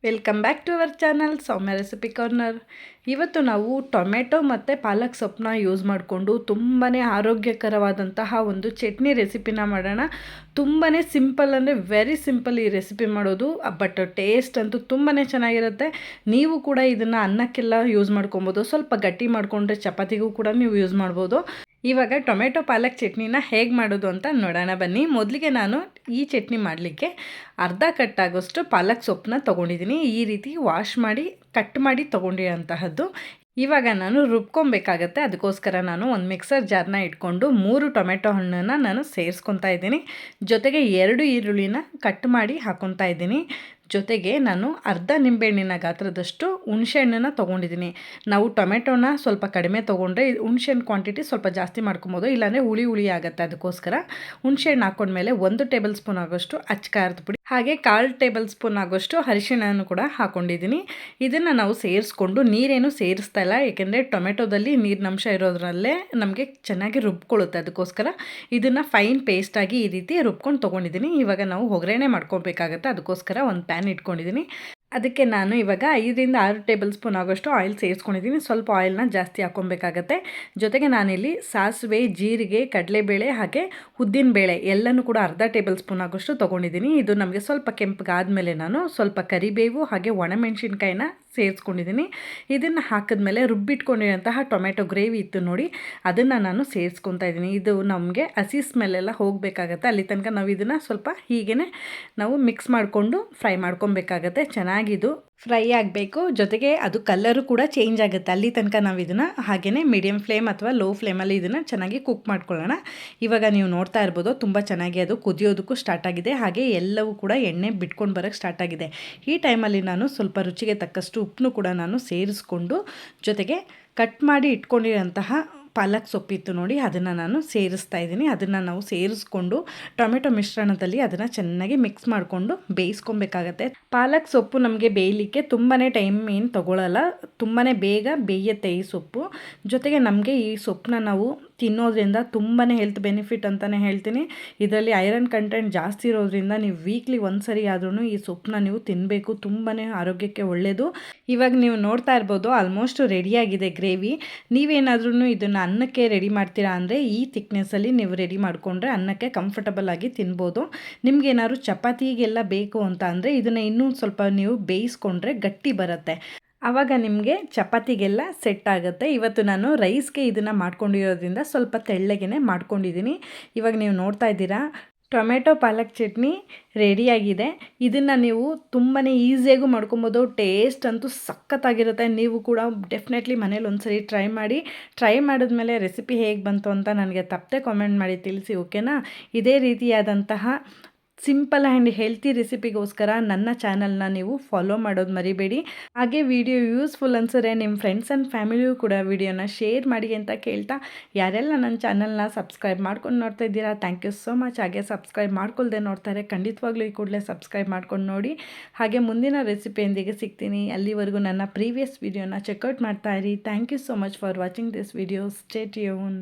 Welcome back to our channel Soumya recipe corner. ಇವತ್ತು ನಾವು tomato ಮತ್ತು ಪಾಲಕ್ ಸೊಪ್ಪನ್ನ ಯೂಸ್ ಮಾಡಿಕೊಂಡು ತುಂಬಾ ಆರೋಗ್ಯಕರವಾದಂತಹ ಒಂದು ಚಟ್ನಿ ರೆಸಿಪಿನ ಮಾಡೋಣ. ತುಂಬಾ ಸಿಂಪಲ್, ಅಂದರೆ ವೆರಿ ಸಿಂಪಲ್ ಈ ರೆಸಿಪಿ ಮಾಡೋದು, ಬಟ್ ಟೇಸ್ಟ್ ಅಂತೂ ತುಂಬಾ ಚೆನ್ನಾಗಿರುತ್ತೆ. ನೀವು ಕೂಡ ಇದನ್ನು ಅನ್ನಕ್ಕೆಲ್ಲ ಯೂಸ್ ಮಾಡ್ಕೊಬೋದು, ಸ್ವಲ್ಪ ಗಟ್ಟಿ ಮಾಡಿಕೊಂಡ್ರೆ ಚಪಾತಿಗೂ ಕೂಡ ನೀವು ಯೂಸ್ ಮಾಡ್ಬೋದು. ಇವಾಗ ಟೊಮೆಟೊ ಪಾಲಕ್ ಚಟ್ನಿನ ಹೇಗೆ ಮಾಡೋದು ಅಂತ ನೋಡೋಣ ಬನ್ನಿ. ಮೊದಲಿಗೆ ನಾನು ಈ ಚಟ್ನಿ ಮಾಡಲಿಕ್ಕೆ ಅರ್ಧ ಕಟ್ಟಾಗೋಷ್ಟು ಪಾಲಕ್ ಸೊಪ್ಪನ್ನ ತೊಗೊಂಡಿದ್ದೀನಿ. ಈ ರೀತಿ ವಾಶ್ ಮಾಡಿ ಕಟ್ ಮಾಡಿ ತೊಗೊಂಡಿರೋಂತಹದ್ದು. ಇವಾಗ ನಾನು ರುಬ್ಕೊಬೇಕಾಗತ್ತೆ. ಅದಕ್ಕೋಸ್ಕರ ನಾನು ಒಂದು ಮಿಕ್ಸರ್ ಜಾರ್ನ ಇಟ್ಕೊಂಡು 3 ಟೊಮೆಟೊ ಹಣ್ಣನ್ನು ನಾನು ಸೇರಿಸ್ಕೊತಾ ಇದ್ದೀನಿ. ಜೊತೆಗೆ 2 ಈರುಳ್ಳಿನ ಕಟ್ ಮಾಡಿ ಹಾಕ್ಕೊತಾ ಇದ್ದೀನಿ. ಜೊತೆಗೆ ನಾನು ಅರ್ಧ ನಿಂಬೆಹಣ್ಣಿನ ಗಾತ್ರದಷ್ಟು ಹುಣಸೆಹಣ್ಣನ್ನು ತೊಗೊಂಡಿದ್ದೀನಿ. ನಾವು ಟೊಮೆಟೊನ ಸ್ವಲ್ಪ ಕಡಿಮೆ ತೊಗೊಂಡ್ರೆ ಹುಣಸೆಹಣ್ಣು ಕ್ವಾಂಟಿಟಿ ಸ್ವಲ್ಪ ಜಾಸ್ತಿ ಮಾಡ್ಕೊಬೋದು, ಇಲ್ಲಾಂದರೆ ಹುಳಿ ಆಗುತ್ತೆ. ಅದಕ್ಕೋಸ್ಕರ ಹುಣಸೆಹಣ್ಣು ಹಾಕ್ಕೊಂಡ್ಮೇಲೆ 1 ಟೇಬಲ್ ಸ್ಪೂನ್ ಆಗೋಷ್ಟು ಅಚ್ಚಕಾರದ ಪುಡಿ, ಹಾಗೆ 1/4 ಟೇಬಲ್ ಸ್ಪೂನ್ ಆಗೋಷ್ಟು ಅರಿಶಿಣವನ್ನು ಕೂಡ ಹಾಕ್ಕೊಂಡಿದ್ದೀನಿ. ಇದನ್ನು ನಾವು ಸೇರಿಸ್ಕೊಂಡು ನೀರೇನು ಸೇರಿಸ್ತಾ ಇಲ್ಲ, ಏಕೆಂದರೆ ಟೊಮೆಟೊದಲ್ಲಿ ನೀರಿನಂಶ ಇರೋದ್ರಲ್ಲೇ ನಮಗೆ ಚೆನ್ನಾಗಿ ರುಬ್ಕೊಳ್ಳುತ್ತೆ. ಅದಕ್ಕೋಸ್ಕರ ಇದನ್ನು ಫೈನ್ ಪೇಸ್ಟಾಗಿ ಈ ರೀತಿ ರುಬ್ಕೊಂಡು ತೊಗೊಂಡಿದ್ದೀನಿ. ಇವಾಗ ನಾವು ಒಗ್ಗರಣೆ ಮಾಡ್ಕೊಬೇಕಾಗತ್ತೆ. ಅದಕ್ಕೋಸ್ಕರ ಒಂದು ಪ್ಯಾನ್ ಇಟ್ಕೊಂಡಿದ್ದೀನಿ. ಅದಕ್ಕೆ ನಾನು ಇವಾಗ 5ರಿಂದ 6 ಟೇಬಲ್ ಸ್ಪೂನ್ ಆಗೋಷ್ಟು ಆಯಿಲ್ ಸೇರಿಸ್ಕೊಂಡಿದ್ದೀನಿ. ಸ್ವಲ್ಪ ಆಯಿಲ್ನ ಜಾಸ್ತಿ ಹಾಕ್ಕೊಬೇಕಾಗತ್ತೆ. ಜೊತೆಗೆ ನಾನಿಲ್ಲಿ ಸಾಸಿವೆ, ಜೀರಿಗೆ, ಕಡಲೆಬೇಳೆ ಹಾಗೆ ಉದ್ದಿನಬೇಳೆ ಎಲ್ಲನೂ ಕೂಡ ಅರ್ಧ ಟೇಬಲ್ ಸ್ಪೂನ್ ಆಗೋಷ್ಟು ತೊಗೊಂಡಿದ್ದೀನಿ. ಇದು ನಮಗೆ ಸ್ವಲ್ಪ ಕೆಂಪಗಾದ್ಮೇಲೆ ನಾನು ಸ್ವಲ್ಪ ಕರಿಬೇವು ಹಾಗೆ ಒಣಮೆಣಸಿನ್ಕಾಯಿನ ಸೇರಿಸ್ಕೊಂಡಿದ್ದೀನಿ. ಇದನ್ನು ಹಾಕಿದ್ಮೇಲೆ ರುಬ್ಬಿಟ್ಕೊಂಡಿರೋಂತಹ ಟೊಮೆಟೊ ಗ್ರೇವಿ ಇತ್ತು ನೋಡಿ, ಅದನ್ನು ನಾನು ಸೇರಿಸ್ಕೊತಾ ಇದ್ದೀನಿ. ಇದು ನಮಗೆ ಹಸಿ ಸ್ಮೆಲ್ಲೆಲ್ಲ ಹೋಗಬೇಕಾಗತ್ತೆ. ಅಲ್ಲಿ ತನಕ ನಾವು ಇದನ್ನು ಸ್ವಲ್ಪ ಹೀಗೇ ನಾವು ಮಿಕ್ಸ್ ಮಾಡಿಕೊಂಡು ಫ್ರೈ ಮಾಡ್ಕೊಬೇಕಾಗತ್ತೆ. ಚೆನ್ನಾಗಿದು ಫ್ರೈ ಆಗಬೇಕು. ಜೊತೆಗೆ ಅದು ಕಲರು ಕೂಡ ಚೇಂಜ್ ಆಗುತ್ತೆ. ಅಲ್ಲಿ ತನಕ ನಾವು ಇದನ್ನು ಹಾಗೆಯೇ ಮೀಡಿಯಮ್ ಫ್ಲೇಮ್ ಅಥವಾ ಲೋ ಫ್ಲೇಮಲ್ಲಿ ಇದನ್ನು ಚೆನ್ನಾಗಿ ಕುಕ್ ಮಾಡ್ಕೊಳ್ಳೋಣ. ಇವಾಗ ನೀವು ನೋಡ್ತಾ ಇರ್ಬೋದು, ತುಂಬ ಚೆನ್ನಾಗಿ ಅದು ಕುದಿಯೋದಕ್ಕೂ ಸ್ಟಾರ್ಟ್ ಆಗಿದೆ. ಹಾಗೆ ಎಲ್ಲವೂ ಕೂಡ ಎಣ್ಣೆ ಬಿಟ್ಕೊಂಡು ಬರೋಕ್ಕೆ ಸ್ಟಾರ್ಟ್ ಆಗಿದೆ. ಈ ಟೈಮಲ್ಲಿ ನಾನು ಸ್ವಲ್ಪ ರುಚಿಗೆ ತಕ್ಕಷ್ಟು ಉಪ್ಪನ್ನು ಕೂಡ ನಾನು ಸೇರಿಸ್ಕೊಂಡು, ಜೊತೆಗೆ ಕಟ್ ಮಾಡಿ ಇಟ್ಕೊಂಡಿರೋಂತಹ ಪಾಲಕ್ ಸೊಪ್ಪಿತ್ತು ನೋಡಿ, ಅದನ್ನು ನಾನು ಸೇರಿಸ್ತಾ ಇದ್ದೀನಿ. ಅದನ್ನು ನಾವು ಸೇರಿಸ್ಕೊಂಡು ಟೊಮೆಟೊ ಮಿಶ್ರಣದಲ್ಲಿ ಅದನ್ನು ಚೆನ್ನಾಗಿ ಮಿಕ್ಸ್ ಮಾಡಿಕೊಂಡು ಬೇಯಿಸ್ಕೊಬೇಕಾಗತ್ತೆ. ಪಾಲಕ್ ಸೊಪ್ಪು ನಮಗೆ ಬೇಯಲಿಕ್ಕೆ ತುಂಬಾ ಟೈಮ್ ಏನು ತೊಗೊಳ್ಳಲ್ಲ, ತುಂಬಾ ಬೇಗ ಬೇಯುತ್ತೆ ಈ ಸೊಪ್ಪು. ಜೊತೆಗೆ ನಮಗೆ ಈ ಸೊಪ್ಪನ್ನ ನಾವು ತಿನ್ನೋದ್ರಿಂದ ತುಂಬಾ ಹೆಲ್ತ್ ಬೆನಿಫಿಟ್ ಅಂತಲೇ ಹೇಳ್ತೀನಿ. ಇದರಲ್ಲಿ ಐರನ್ ಕಂಟೆಂಟ್ ಜಾಸ್ತಿ ಇರೋದ್ರಿಂದ ನೀವು ವೀಕ್ಲಿ ಒಂದ್ಸರಿ ಆದ್ರೂ ಈ ಸೊಪ್ಪನ್ನ ನೀವು ತಿನ್ನಬೇಕು. ತುಂಬಾ ಆರೋಗ್ಯಕ್ಕೆ ಒಳ್ಳೆಯದು. ಇವಾಗ ನೀವು ನೋಡ್ತಾ ಇರ್ಬೋದು, ಆಲ್ಮೋಸ್ಟ್ ರೆಡಿಯಾಗಿದೆ ಗ್ರೇವಿ. ನೀವೇನಾದ್ರೂ ಇದನ್ನು ಅನ್ನಕ್ಕೆ ರೆಡಿ ಮಾಡ್ತೀರಾ ಅಂದರೆ ಈ ಥಿಕ್ನೆಸ್ಸಲ್ಲಿ ನೀವು ರೆಡಿ ಮಾಡಿಕೊಂಡ್ರೆ ಅನ್ನಕ್ಕೆ ಕಂಫರ್ಟಬಲ್ ಆಗಿ ತಿನ್ಬೋದು. ನಿಮಗೇನಾದ್ರು ಚಪಾತಿಗೆಲ್ಲ ಬೇಕು ಅಂತ ಅಂದರೆ ಇದನ್ನು ಇನ್ನೂ ಸ್ವಲ್ಪ ನೀವು ಬೇಯಿಸ್ಕೊಂಡ್ರೆ ಗಟ್ಟಿ ಬರುತ್ತೆ. ಆವಾಗ ನಿಮಗೆ ಚಪಾತಿಗೆಲ್ಲ ಸೆಟ್ ಆಗುತ್ತೆ. ಇವತ್ತು ನಾನು ರೈಸ್ಗೆ ಇದನ್ನು ಮಾಡ್ಕೊಂಡಿರೋದ್ರಿಂದ ಸ್ವಲ್ಪ ತೆಳ್ಳಗೆ ಮಾಡ್ಕೊಂಡಿದ್ದೀನಿ. ಇವಾಗ ನೀವು ನೋಡ್ತಾ ಇದ್ದೀರಾ, ಟೊಮೆಟೊ ಪಾಲಕ್ ಚಟ್ನಿ ರೆಡಿಯಾಗಿದೆ. ಇದನ್ನು ನೀವು ತುಂಬಾ ಈಸಿಯಾಗೂ ಮಾಡ್ಕೊಬೋದು. ಟೇಸ್ಟ್ ಅಂತೂ ಸಖತ್ತಾಗಿರುತ್ತೆ. ನೀವು ಕೂಡ ಡೆಫಿನೆಟ್ಲಿ ಮನೇಲಿ ಒಂದ್ಸರಿ ಟ್ರೈ ಮಾಡಿದ್ಮೇಲೆ ರೆಸಿಪಿ ಹೇಗೆ ಬಂತು ಅಂತ ನನಗೆ ತಪ್ಪದೆ ಕಾಮೆಂಟ್ ಮಾಡಿ ತಿಳಿಸಿ, ಓಕೆನಾ? ಇದೇ ರೀತಿಯಾದಂತಹ ಸಿಂಪಲ್ ಆ್ಯಂಡ್ ಹೆಲ್ತಿ ರೆಸಿಪಿಗೋಸ್ಕರ ನನ್ನ ಚಾನಲ್ನ ನೀವು ಫಾಲೋ ಮಾಡೋದು ಮರಿಬೇಡಿ. ಹಾಗೆ ವಿಡಿಯೋ ಯೂಸ್ಫುಲ್ ಅನ್ಸಿದ್ರೆ ನಿಮ್ಮ ಫ್ರೆಂಡ್ಸ್ ಆ್ಯಂಡ್ ಫ್ಯಾಮಿಲಿಯೂ ಕೂಡ ವಿಡಿಯೋನ ಶೇರ್ ಮಾಡಿ ಅಂತ ಕೇಳ್ತಾ, ಯಾರೆಲ್ಲ ನನ್ನ ಚಾನಲ್ನ ಸಬ್ಸ್ಕ್ರೈಬ್ ಮಾಡ್ಕೊಂಡು ನೋಡ್ತಾ ಇದ್ದೀರಾ, ಥ್ಯಾಂಕ್ ಯು ಸೋ ಮಚ್. ಹಾಗೆ ಸಬ್ಸ್ಕ್ರೈಬ್ ಮಾಡ್ಕೊಳ್ದೆ ನೋಡ್ತಾರೆ, ಖಂಡಿತವಾಗ್ಲೂ ಈ ಕೂಡಲೇ ಸಬ್ಸ್ಕ್ರೈಬ್ ಮಾಡ್ಕೊಂಡು ನೋಡಿ. ಹಾಗೆ ಮುಂದಿನ ರೆಸಿಪಿಯೊಂದಿಗೆ ಸಿಗ್ತೀನಿ. ಅಲ್ಲಿವರೆಗೂ ನನ್ನ ಪ್ರೀವಿಯಸ್ ವಿಡಿಯೋನ ಚೆಕ್ಔಟ್ ಮಾಡ್ತಾ ಇರಿ. Thank you so much for watching this video. Stay tune.